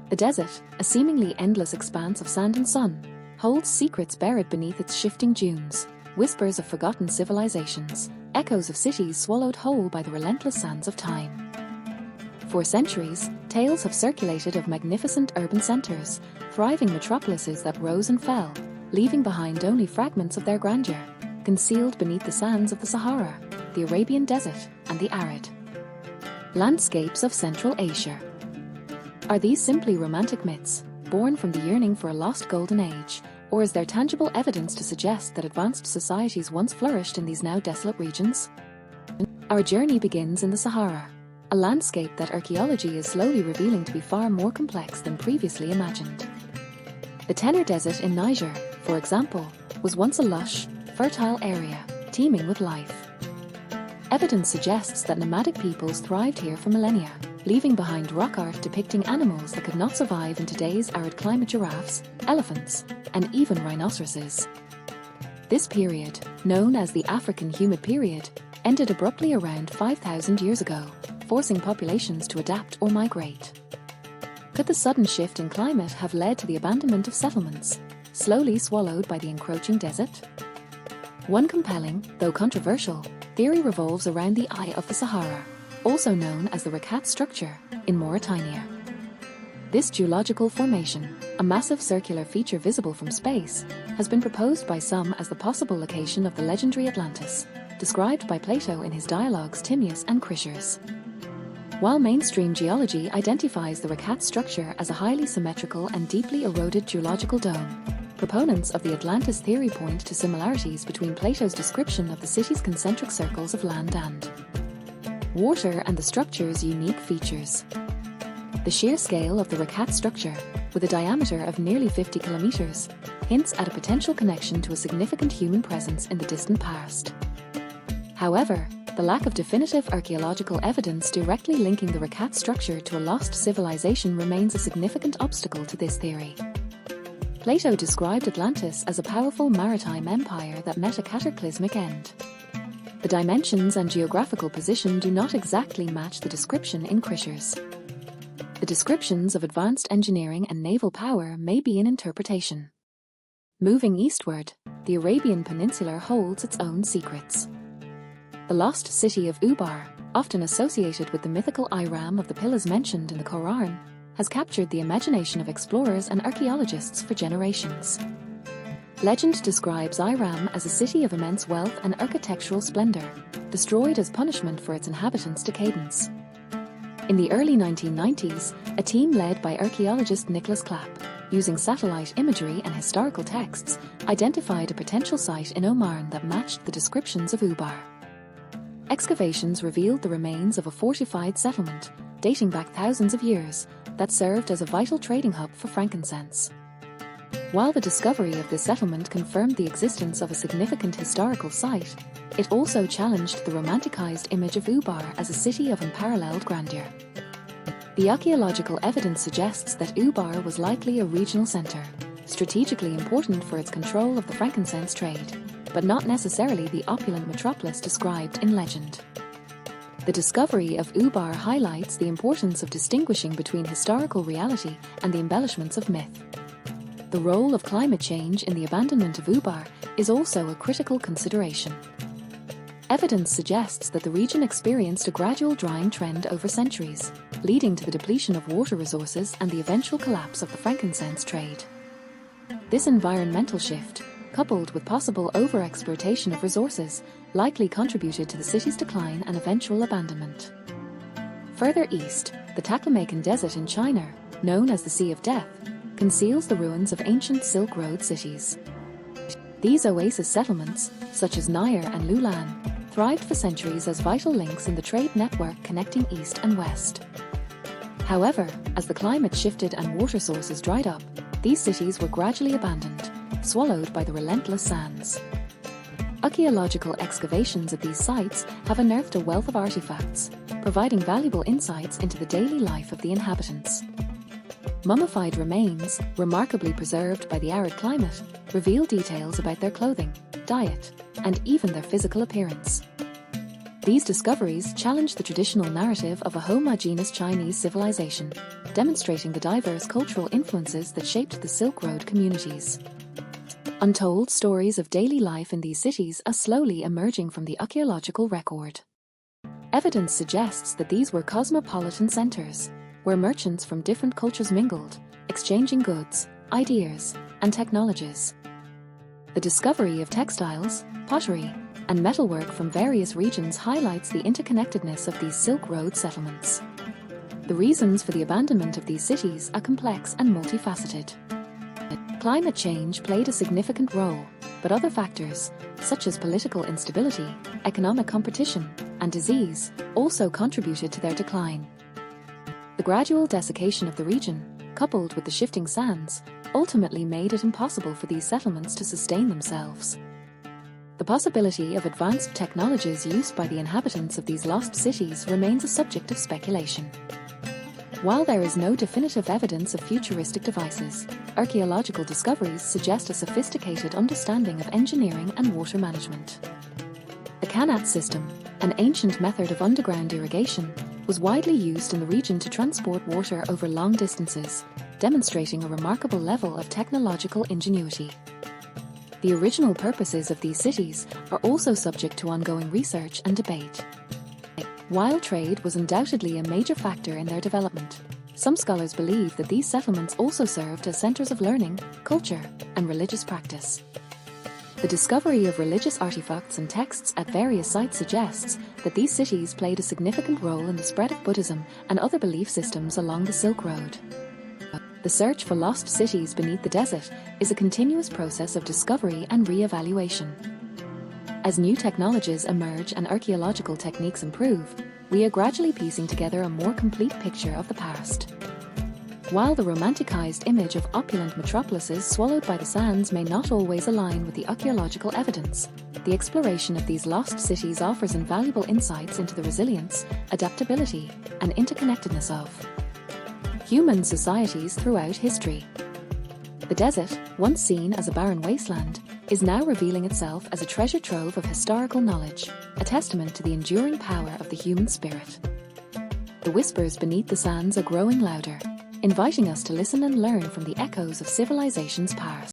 The desert, a seemingly endless expanse of sand and sun, holds secrets buried beneath its shifting dunes, whispers of forgotten civilizations, echoes of cities swallowed whole by the relentless sands of time. For centuries, tales have circulated of magnificent urban centers, thriving metropolises that rose and fell, leaving behind only fragments of their grandeur, concealed beneath the sands of the Sahara, the Arabian desert, and the arid landscapes of Central Asia. Are these simply romantic myths, born from the yearning for a lost golden age, or is there tangible evidence to suggest that advanced societies once flourished in these now desolate regions? Our journey begins in the Sahara, a landscape that archaeology is slowly revealing to be far more complex than previously imagined. The Tenor Desert in Niger, for example, was once a lush, fertile area, teeming with life. Evidence suggests that nomadic peoples thrived here for millennia, leaving behind rock art depicting animals that could not survive in today's arid climate: giraffes, elephants, and even rhinoceroses. This period, known as the African Humid Period, ended abruptly around 5,000 years ago, forcing populations to adapt or migrate. Could the sudden shift in climate have led to the abandonment of settlements, slowly swallowed by the encroaching desert? One compelling, though controversial, theory revolves around the Eye of the Sahara, also known as the Rakat structure, in Mauritania. This geological formation, a massive circular feature visible from space, has been proposed by some as the possible location of the legendary Atlantis, described by Plato in his dialogues Timaeus and Chrysippus. While mainstream geology identifies the Rakat structure as a highly symmetrical and deeply eroded geological dome, proponents of the Atlantis theory point to similarities between Plato's description of the city's concentric circles of land and water and the structure's unique features. The sheer scale of the Rakat structure, with a diameter of nearly 50 kilometers, hints at a potential connection to a significant human presence in the distant past. However, the lack of definitive archaeological evidence directly linking the Rakat structure to a lost civilization remains a significant obstacle to this theory. Plato described Atlantis as a powerful maritime empire that met a cataclysmic end. The dimensions and geographical position do not exactly match the description in Chrysippus. The descriptions of advanced engineering and naval power may be an interpretation. Moving eastward, the Arabian Peninsula holds its own secrets. The lost city of Ubar, often associated with the mythical Iram of the pillars mentioned in the Quran, has captured the imagination of explorers and archaeologists for generations. Legend describes Iram as a city of immense wealth and architectural splendor, destroyed as punishment for its inhabitants' decadence. In the early 1990s, a team led by archaeologist Nicholas Clapp, using satellite imagery and historical texts, identified a potential site in Oman that matched the descriptions of Ubar. Excavations revealed the remains of a fortified settlement, dating back thousands of years, that served as a vital trading hub for frankincense. While the discovery of this settlement confirmed the existence of a significant historical site, it also challenged the romanticized image of Ubar as a city of unparalleled grandeur. The archaeological evidence suggests that Ubar was likely a regional center, strategically important for its control of the frankincense trade, but not necessarily the opulent metropolis described in legend. The discovery of Ubar highlights the importance of distinguishing between historical reality and the embellishments of myth. The role of climate change in the abandonment of Ubar is also a critical consideration. Evidence suggests that the region experienced a gradual drying trend over centuries, leading to the depletion of water resources and the eventual collapse of the frankincense trade. This environmental shift, coupled with possible overexploitation of resources, likely contributed to the city's decline and eventual abandonment. Further east, the Taklamakan Desert in China, known as the Sea of Death, conceals the ruins of ancient Silk Road cities. These oasis settlements, such as Nair and Lulan, thrived for centuries as vital links in the trade network connecting east and west. However, as the climate shifted and water sources dried up, these cities were gradually abandoned, swallowed by the relentless sands. Archaeological excavations at these sites have unearthed a wealth of artifacts, providing valuable insights into the daily life of the inhabitants. Mummified remains, remarkably preserved by the arid climate, reveal details about their clothing, diet, and even their physical appearance. These discoveries challenge the traditional narrative of a homogeneous Chinese civilization, demonstrating the diverse cultural influences that shaped the Silk Road communities. Untold stories of daily life in these cities are slowly emerging from the archaeological record. Evidence suggests that these were cosmopolitan centers, where merchants from different cultures mingled, exchanging goods, ideas, and technologies. The discovery of textiles, pottery, and metalwork from various regions highlights the interconnectedness of these Silk Road settlements. The reasons for the abandonment of these cities are complex and multifaceted. Climate change played a significant role, but other factors, such as political instability, economic competition, and disease, also contributed to their decline. The gradual desiccation of the region, coupled with the shifting sands, ultimately made it impossible for these settlements to sustain themselves. The possibility of advanced technologies used by the inhabitants of these lost cities remains a subject of speculation. While there is no definitive evidence of futuristic devices, archaeological discoveries suggest a sophisticated understanding of engineering and water management. The Qanat system, an ancient method of underground irrigation, was widely used in the region to transport water over long distances, demonstrating a remarkable level of technological ingenuity. The original purposes of these cities are also subject to ongoing research and debate. While trade was undoubtedly a major factor in their development, some scholars believe that these settlements also served as centers of learning, culture, and religious practice. The discovery of religious artifacts and texts at various sites suggests that these cities played a significant role in the spread of Buddhism and other belief systems along the Silk Road. The search for lost cities beneath the desert is a continuous process of discovery and re-evaluation. As new technologies emerge and archaeological techniques improve, we are gradually piecing together a more complete picture of the past. While the romanticized image of opulent metropolises swallowed by the sands may not always align with the archaeological evidence, the exploration of these lost cities offers invaluable insights into the resilience, adaptability, and interconnectedness of human societies throughout history. The desert, once seen as a barren wasteland, is now revealing itself as a treasure trove of historical knowledge, a testament to the enduring power of the human spirit. The whispers beneath the sands are growing louder, inviting us to listen and learn from the echoes of civilization's past.